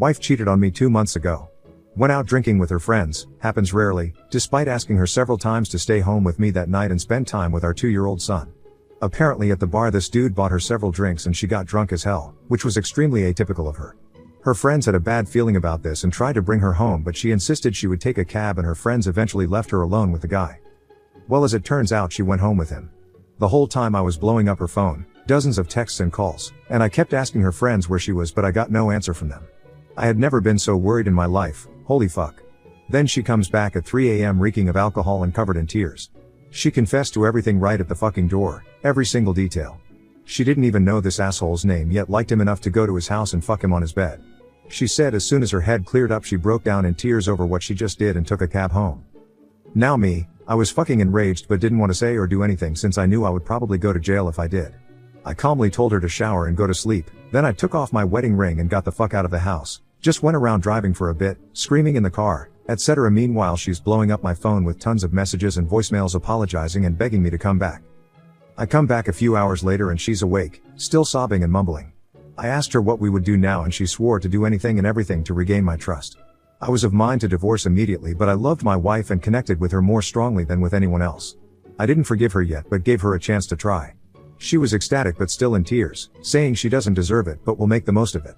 Wife cheated on me 2 months ago. Went out drinking with her friends, happens rarely, despite asking her several times to stay home with me that night and spend time with our 2-year-old son. Apparently at the bar this dude bought her several drinks and she got drunk as hell, which was extremely atypical of her. Her friends had a bad feeling about this and tried to bring her home, but she insisted she would take a cab and her friends eventually left her alone with the guy. Well, as it turns out, she went home with him. The whole time I was blowing up her phone, dozens of texts and calls, and I kept asking her friends where she was, but I got no answer from them. I had never been so worried in my life, holy fuck. Then she comes back at 3 a.m. reeking of alcohol and covered in tears. She confessed to everything right at the fucking door, every single detail. She didn't even know this asshole's name yet liked him enough to go to his house and fuck him on his bed. She said as soon as her head cleared up she broke down in tears over what she just did and took a cab home. Now me, I was fucking enraged but didn't want to say or do anything since I knew I would probably go to jail if I did. I calmly told her to shower and go to sleep, then I took off my wedding ring and got the fuck out of the house. Just went around driving for a bit, screaming in the car, etc. Meanwhile she's blowing up my phone with tons of messages and voicemails apologizing and begging me to come back. I come back a few hours later and she's awake, still sobbing and mumbling. I asked her what we would do now and she swore to do anything and everything to regain my trust. I was of mind to divorce immediately, but I loved my wife and connected with her more strongly than with anyone else. I didn't forgive her yet but gave her a chance to try. She was ecstatic but still in tears, saying she doesn't deserve it but will make the most of it.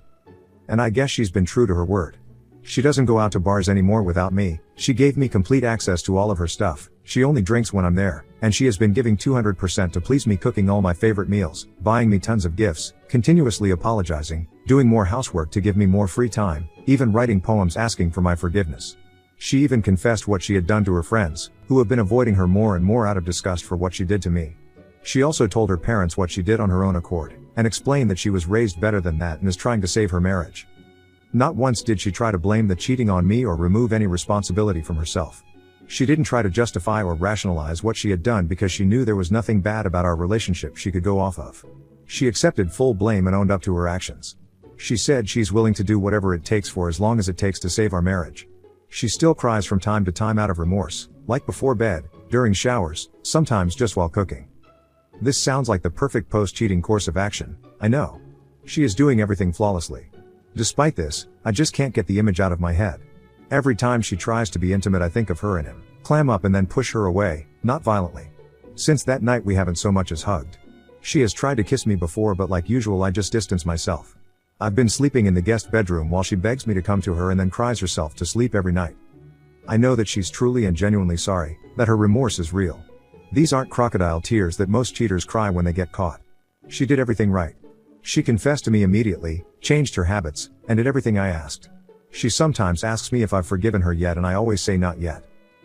And I guess she's been true to her word. She doesn't go out to bars anymore without me, she gave me complete access to all of her stuff, she only drinks when I'm there, and she has been giving 200% to please me, cooking all my favorite meals, buying me tons of gifts, continuously apologizing, doing more housework to give me more free time, even writing poems asking for my forgiveness. She even confessed what she had done to her friends, who have been avoiding her more and more out of disgust for what she did to me. She also told her parents what she did on her own accord, and explained that she was raised better than that and is trying to save her marriage. Not once did she try to blame the cheating on me or remove any responsibility from herself. She didn't try to justify or rationalize what she had done because she knew there was nothing bad about our relationship she could go off of. She accepted full blame and owned up to her actions. She said she's willing to do whatever it takes for as long as it takes to save our marriage. She still cries from time to time out of remorse, like before bed, during showers, sometimes just while cooking. This sounds like the perfect post-cheating course of action, I know. She is doing everything flawlessly. Despite this, I just can't get the image out of my head. Every time she tries to be intimate I think of her and him, clam up and then push her away, not violently. Since that night we haven't so much as hugged. She has tried to kiss me before but like usual I just distance myself. I've been sleeping in the guest bedroom while she begs me to come to her and then cries herself to sleep every night. I know that she's truly and genuinely sorry, that her remorse is real. These aren't crocodile tears that most cheaters cry when they get caught. She did everything right. She confessed to me immediately, changed her habits, and did everything I asked. She sometimes asks me if I've forgiven her yet and I always say not yet.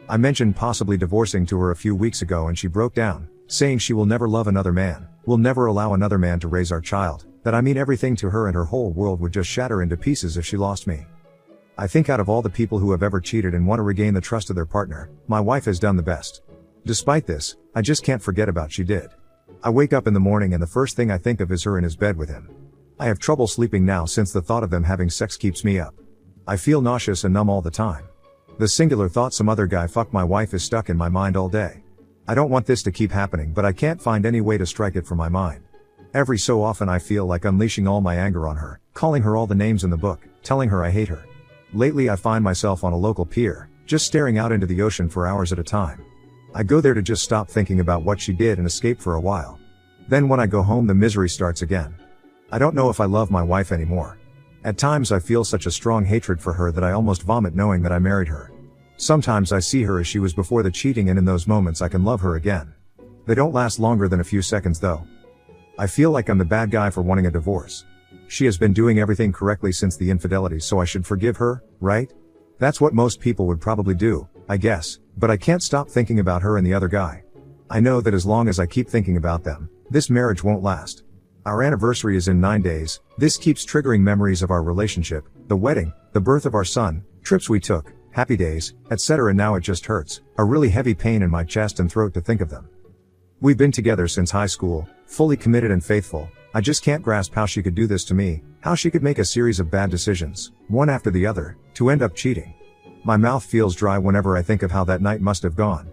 I mentioned possibly divorcing to her a few weeks ago and she broke down, saying she will never love another man, will never allow another man to raise our child, that I mean everything to her and her whole world would just shatter into pieces if she lost me. I think out of all the people who have ever cheated and want to regain the trust of their partner, my wife has done the best. Despite this, I just can't forget about she did. I wake up in the morning and the first thing I think of is her in his bed with him. I have trouble sleeping now since the thought of them having sex keeps me up. I feel nauseous and numb all the time. The singular thought some other guy fuck my wife is stuck in my mind all day. I don't want this to keep happening but I can't find any way to strike it from my mind. Every so often I feel like unleashing all my anger on her, calling her all the names in the book, telling her I hate her. Lately I find myself on a local pier, just staring out into the ocean for hours at a time. I go there to just stop thinking about what she did and escape for a while. Then when I go home the misery starts again. I don't know if I love my wife anymore. At times I feel such a strong hatred for her that I almost vomit knowing that I married her. Sometimes I see her as she was before the cheating and in those moments I can love her again. They don't last longer than a few seconds though. I feel like I'm the bad guy for wanting a divorce. She has been doing everything correctly since the infidelity so I should forgive her, right? That's what most people would probably do, I guess, but I can't stop thinking about her and the other guy. I know that as long as I keep thinking about them, this marriage won't last. Our anniversary is in 9 days, this keeps triggering memories of our relationship, the wedding, the birth of our son, trips we took, happy days, etc. Now it just hurts, a really heavy pain in my chest and throat to think of them. We've been together since high school, fully committed and faithful. I just can't grasp how she could do this to me, how she could make a series of bad decisions, one after the other, to end up cheating. My mouth feels dry whenever I think of how that night must have gone.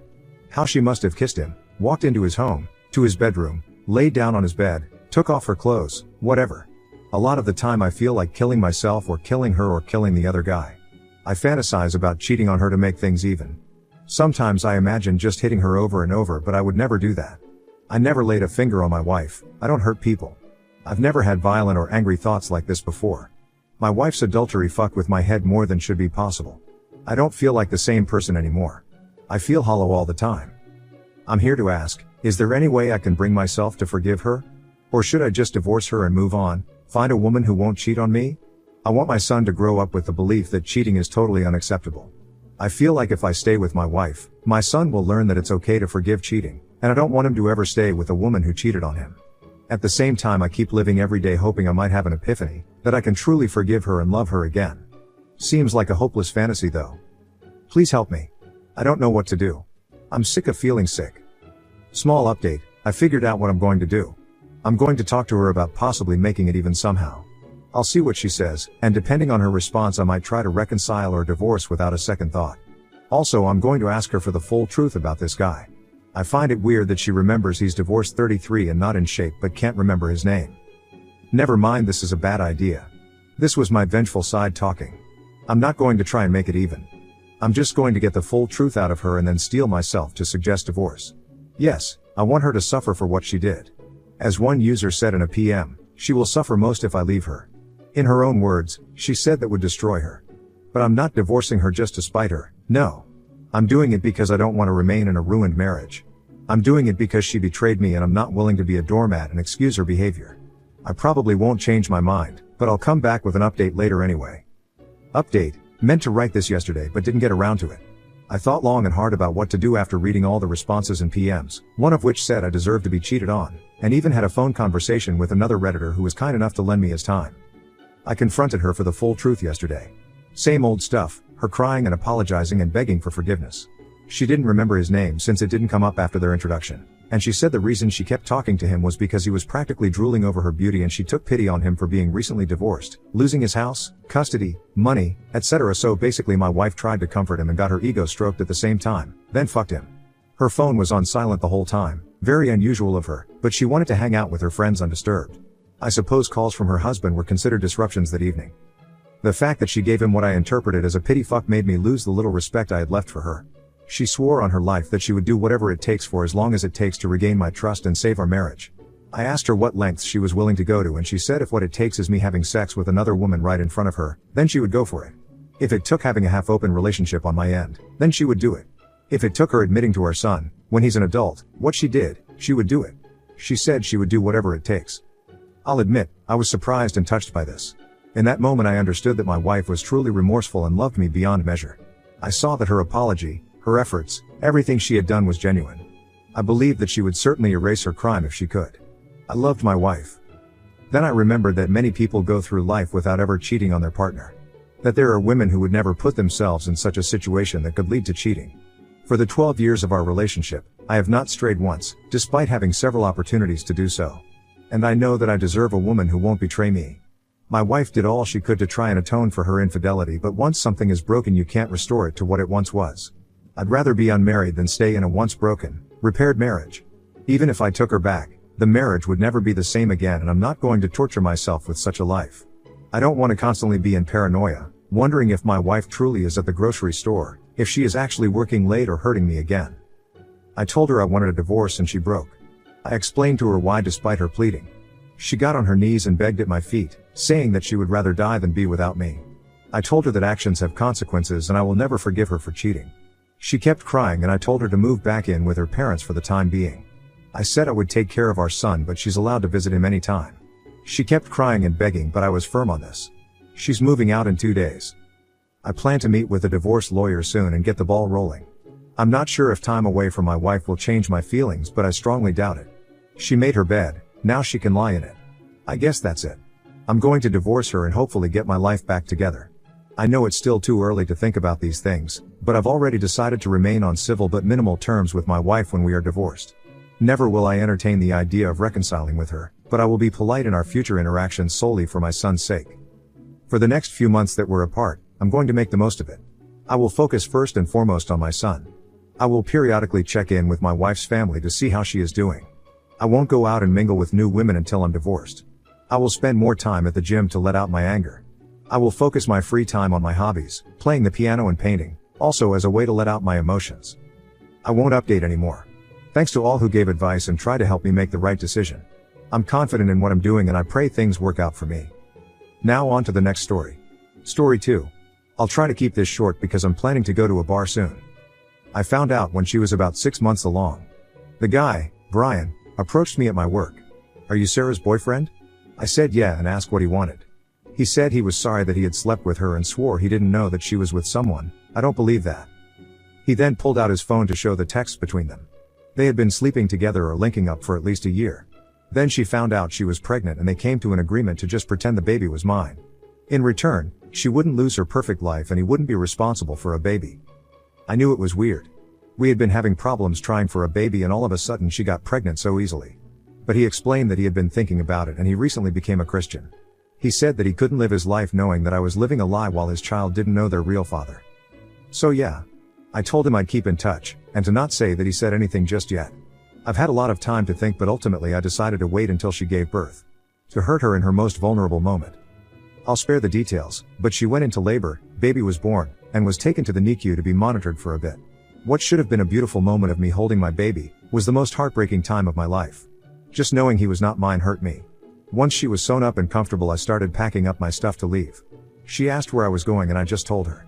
How she must have kissed him, walked into his home, to his bedroom, laid down on his bed, took off her clothes, whatever. A lot of the time I feel like killing myself or killing her or killing the other guy. I fantasize about cheating on her to make things even. Sometimes I imagine just hitting her over and over, but I would never do that. I never laid a finger on my wife. I don't hurt people. I've never had violent or angry thoughts like this before. My wife's adultery fucked with my head more than should be possible. I don't feel like the same person anymore. I feel hollow all the time. I'm here to ask, is there any way I can bring myself to forgive her? Or should I just divorce her and move on, find a woman who won't cheat on me? I want my son to grow up with the belief that cheating is totally unacceptable. I feel like if I stay with my wife, my son will learn that it's okay to forgive cheating, and I don't want him to ever stay with a woman who cheated on him. At the same time, I keep living every day hoping I might have an epiphany, that I can truly forgive her and love her again. Seems like a hopeless fantasy though. Please help me. I don't know what to do. I'm sick of feeling sick. Small update, I figured out what I'm going to do. I'm going to talk to her about possibly making it even somehow. I'll see what she says, and depending on her response I might try to reconcile or divorce without a second thought. Also, I'm going to ask her for the full truth about this guy. I find it weird that she remembers he's divorced 33 and not in shape but can't remember his name. Never mind, this is a bad idea. This was my vengeful side talking. I'm not going to try and make it even. I'm just going to get the full truth out of her and then steel myself to suggest divorce. Yes, I want her to suffer for what she did. As one user said in a PM, she will suffer most if I leave her. In her own words, she said that would destroy her. But I'm not divorcing her just to spite her, no. I'm doing it because I don't want to remain in a ruined marriage. I'm doing it because she betrayed me and I'm not willing to be a doormat and excuse her behavior. I probably won't change my mind, but I'll come back with an update later anyway. Update, meant to write this yesterday but didn't get around to it. I thought long and hard about what to do after reading all the responses and PMs, one of which said I deserved to be cheated on, and even had a phone conversation with another Redditor who was kind enough to lend me his time. I confronted her for the full truth yesterday. Same old stuff, her crying and apologizing and begging for forgiveness. She didn't remember his name since it didn't come up after their introduction, and she said the reason she kept talking to him was because he was practically drooling over her beauty and she took pity on him for being recently divorced, losing his house, custody, money, etc. So basically my wife tried to comfort him and got her ego stroked at the same time, then fucked him. Her phone was on silent the whole time, very unusual of her, but she wanted to hang out with her friends undisturbed. I suppose calls from her husband were considered disruptions that evening. The fact that she gave him what I interpreted as a pity fuck made me lose the little respect I had left for her. She swore on her life that she would do whatever it takes for as long as it takes to regain my trust and save our marriage. I asked her what lengths she was willing to go to and she said if what it takes is me having sex with another woman right in front of her, then she would go for it. If it took having a half-open relationship on my end, then she would do it. If it took her admitting to our son, when he's an adult, what she did, she would do it. She said she would do whatever it takes. I'll admit, I was surprised and touched by this. In that moment I understood that my wife was truly remorseful and loved me beyond measure. I saw that her apology, her efforts, everything she had done was genuine. I believed that she would certainly erase her crime if she could. I loved my wife. Then I remembered that many people go through life without ever cheating on their partner. That there are women who would never put themselves in such a situation that could lead to cheating. For the 12 years of our relationship, I have not strayed once, despite having several opportunities to do so. And I know that I deserve a woman who won't betray me. My wife did all she could to try and atone for her infidelity, but once something is broken you can't restore it to what it once was. I'd rather be unmarried than stay in a once broken, repaired marriage. Even if I took her back, the marriage would never be the same again and I'm not going to torture myself with such a life. I don't want to constantly be in paranoia, wondering if my wife truly is at the grocery store, if she is actually working late or hurting me again. I told her I wanted a divorce and she broke. I explained to her why despite her pleading. She got on her knees and begged at my feet, saying that she would rather die than be without me. I told her that actions have consequences and I will never forgive her for cheating. She kept crying and I told her to move back in with her parents for the time being. I said I would take care of our son but she's allowed to visit him anytime. She kept crying and begging but I was firm on this. She's moving out in 2 days. I plan to meet with a divorce lawyer soon and get the ball rolling. I'm not sure if time away from my wife will change my feelings but I strongly doubt it. She made her bed, now she can lie in it. I guess that's it. I'm going to divorce her and hopefully get my life back together. I know it's still too early to think about these things, but I've already decided to remain on civil but minimal terms with my wife when we are divorced. Never will I entertain the idea of reconciling with her, but I will be polite in our future interactions solely for my son's sake. For the next few months that we're apart, I'm going to make the most of it. I will focus first and foremost on my son. I will periodically check in with my wife's family to see how she is doing. I won't go out and mingle with new women until I'm divorced. I will spend more time at the gym to let out my anger. I will focus my free time on my hobbies, playing the piano and painting, also as a way to let out my emotions. I won't update anymore. Thanks to all who gave advice and tried to help me make the right decision. I'm confident in what I'm doing and I pray things work out for me. Now on to the next story. Story 2. I'll try to keep this short because I'm planning to go to a bar soon. I found out when she was about 6 months along. The guy, Brian, approached me at my work. "Are you Sarah's boyfriend?" I said yeah and asked what he wanted. He said he was sorry that he had slept with her and swore he didn't know that she was with someone. I don't believe that. He then pulled out his phone to show the texts between them. They had been sleeping together or linking up for at least a year. Then she found out she was pregnant and they came to an agreement to just pretend the baby was mine. In return, she wouldn't lose her perfect life and he wouldn't be responsible for a baby. I knew it was weird. We had been having problems trying for a baby and all of a sudden she got pregnant so easily. But he explained that he had been thinking about it and he recently became a Christian. He said that he couldn't live his life knowing that I was living a lie while his child didn't know their real father. So yeah. I told him I'd keep in touch, and to not say that he said anything just yet. I've had a lot of time to think but ultimately I decided to wait until she gave birth. To hurt her in her most vulnerable moment. I'll spare the details, but she went into labor, baby was born, and was taken to the NICU to be monitored for a bit. What should have been a beautiful moment of me holding my baby, was the most heartbreaking time of my life. Just knowing he was not mine hurt me. Once she was sewn up and comfortable I started packing up my stuff to leave. She asked where I was going and I just told her.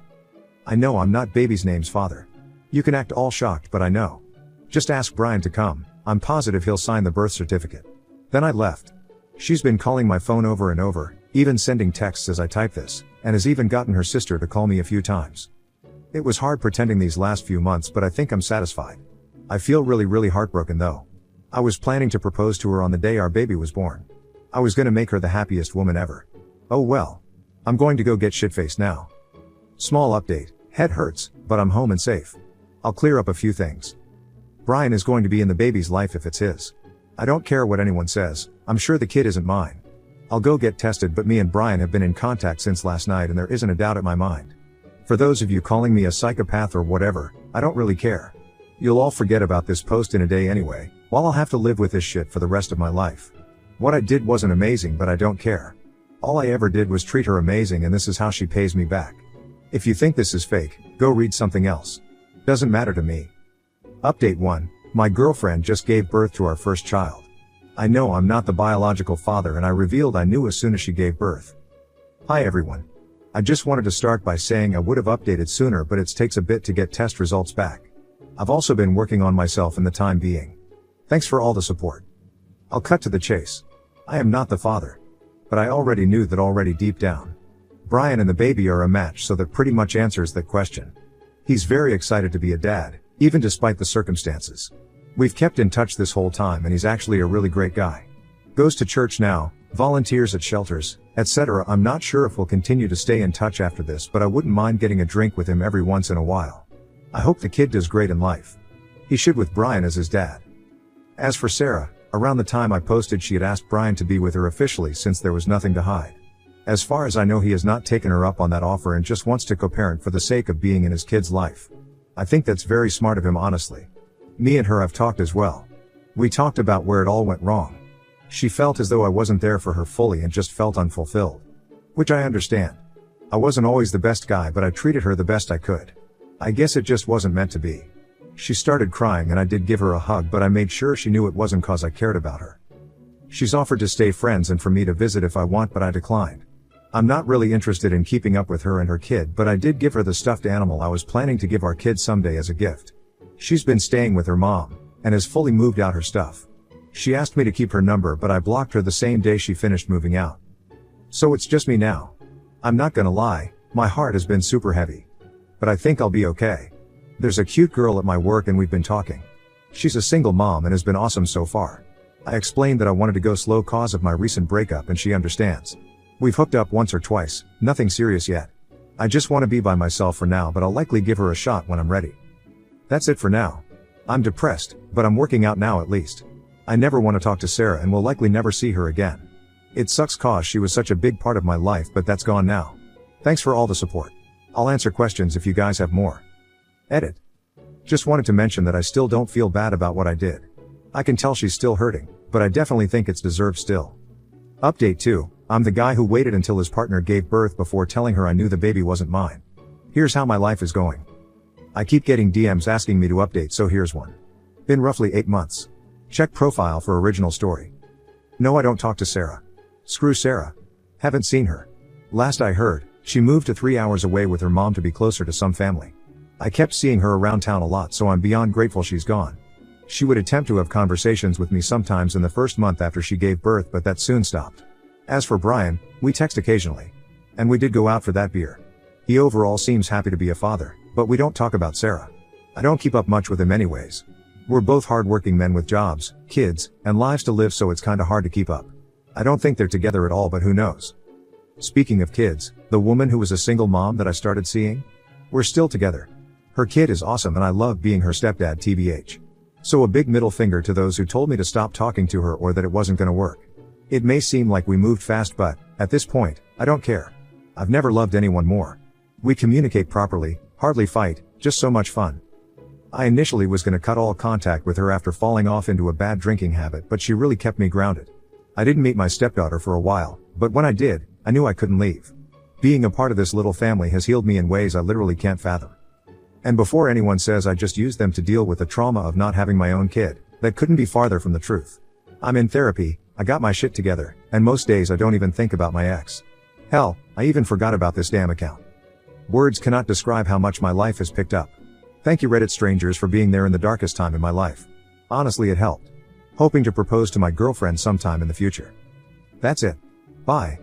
I know I'm not baby's name's father. You can act all shocked but I know. Just ask Brian to come, I'm positive he'll sign the birth certificate. Then I left. She's been calling my phone over and over, even sending texts as I type this, and has even gotten her sister to call me a few times. It was hard pretending these last few months but I think I'm satisfied. I feel really heartbroken though. I was planning to propose to her on the day our baby was born. I was gonna make her the happiest woman ever. Oh well. I'm going to go get shit-faced now. Small update, head hurts, but I'm home and safe. I'll clear up a few things. Brian is going to be in the baby's life if it's his. I don't care what anyone says, I'm sure the kid isn't mine. I'll go get tested but me and Brian have been in contact since last night and there isn't a doubt in my mind. For those of you calling me a psychopath or whatever, I don't really care. You'll all forget about this post in a day anyway, while I'll have to live with this shit for the rest of my life. What I did wasn't amazing but I don't care. All I ever did was treat her amazing and this is how she pays me back. If you think this is fake, go read something else. Doesn't matter to me. Update 1. My girlfriend just gave birth to our first child. I know I'm not the biological father and I revealed I knew as soon as she gave birth. Hi everyone. I just wanted to start by saying I would have updated sooner but it takes a bit to get test results back. I've also been working on myself in the time being. Thanks for all the support. I'll cut to the chase. I am not the father. But I already knew that already deep down. Brian and the baby are a match so that pretty much answers that question. He's very excited to be a dad, even despite the circumstances. We've kept in touch this whole time and he's actually a really great guy. Goes to church now, volunteers at shelters, etc. I'm not sure if we'll continue to stay in touch after this but I wouldn't mind getting a drink with him every once in a while. I hope the kid does great in life. He should with Brian as his dad. As for Sarah, around the time I posted she had asked Brian to be with her officially since there was nothing to hide. As far as I know he has not taken her up on that offer and just wants to co-parent for the sake of being in his kid's life. I think that's very smart of him honestly. Me and her have talked as well. We talked about where it all went wrong. She felt as though I wasn't there for her fully and just felt unfulfilled. Which I understand. I wasn't always the best guy but I treated her the best I could. I guess it just wasn't meant to be. She started crying and I did give her a hug but I made sure she knew it wasn't cause I cared about her. She's offered to stay friends and for me to visit if I want but I declined. I'm not really interested in keeping up with her and her kid but I did give her the stuffed animal I was planning to give our kid someday as a gift. She's been staying with her mom, and has fully moved out her stuff. She asked me to keep her number but I blocked her the same day she finished moving out. So it's just me now. I'm not gonna lie, my heart has been super heavy. But I think I'll be okay. There's a cute girl at my work and we've been talking. She's a single mom and has been awesome so far. I explained that I wanted to go slow cause of my recent breakup and she understands. We've hooked up once or twice, nothing serious yet. I just want to be by myself for now but I'll likely give her a shot when I'm ready. That's it for now. I'm depressed, but I'm working out now at least. I never want to talk to Sarah and will likely never see her again. It sucks cause she was such a big part of my life but that's gone now. Thanks for all the support. I'll answer questions if you guys have more. Edit. Just wanted to mention that I still don't feel bad about what I did. I can tell she's still hurting, but I definitely think it's deserved still. Update 2. I'm the guy who waited until his partner gave birth before telling her I knew the baby wasn't mine. Here's how my life is going. I keep getting DMs asking me to update, so here's one. Been roughly 8 months. Check profile for original story. No, I don't talk to Sarah. Screw Sarah. Haven't seen her. Last I heard, she moved to 3 hours away with her mom to be closer to some family. I kept seeing her around town a lot, so I'm beyond grateful she's gone. She would attempt to have conversations with me sometimes in the first month after she gave birth, but that soon stopped. As for Brian, we text occasionally. And we did go out for that beer. He overall seems happy to be a father, but we don't talk about Sarah. I don't keep up much with him anyways. We're both hardworking men with jobs, kids, and lives to live, so it's kinda hard to keep up. I don't think they're together at all, but who knows. Speaking of kids, the woman who was a single mom that I started seeing? We're still together. Her kid is awesome and I love being her stepdad, TBH. So a big middle finger to those who told me to stop talking to her or that it wasn't gonna work. It may seem like we moved fast, but, at this point, I don't care. I've never loved anyone more. We communicate properly, hardly fight, just so much fun. I initially was gonna cut all contact with her after falling off into a bad drinking habit, but she really kept me grounded. I didn't meet my stepdaughter for a while, but when I did, I knew I couldn't leave. Being a part of this little family has healed me in ways I literally can't fathom. And before anyone says I just used them to deal with the trauma of not having my own kid, that couldn't be farther from the truth. I'm in therapy, I got my shit together, and most days I don't even think about my ex. Hell, I even forgot about this damn account. Words cannot describe how much my life has picked up. Thank you Reddit strangers for being there in the darkest time in my life. Honestly, it helped. Hoping to propose to my girlfriend sometime in the future. That's it. Bye.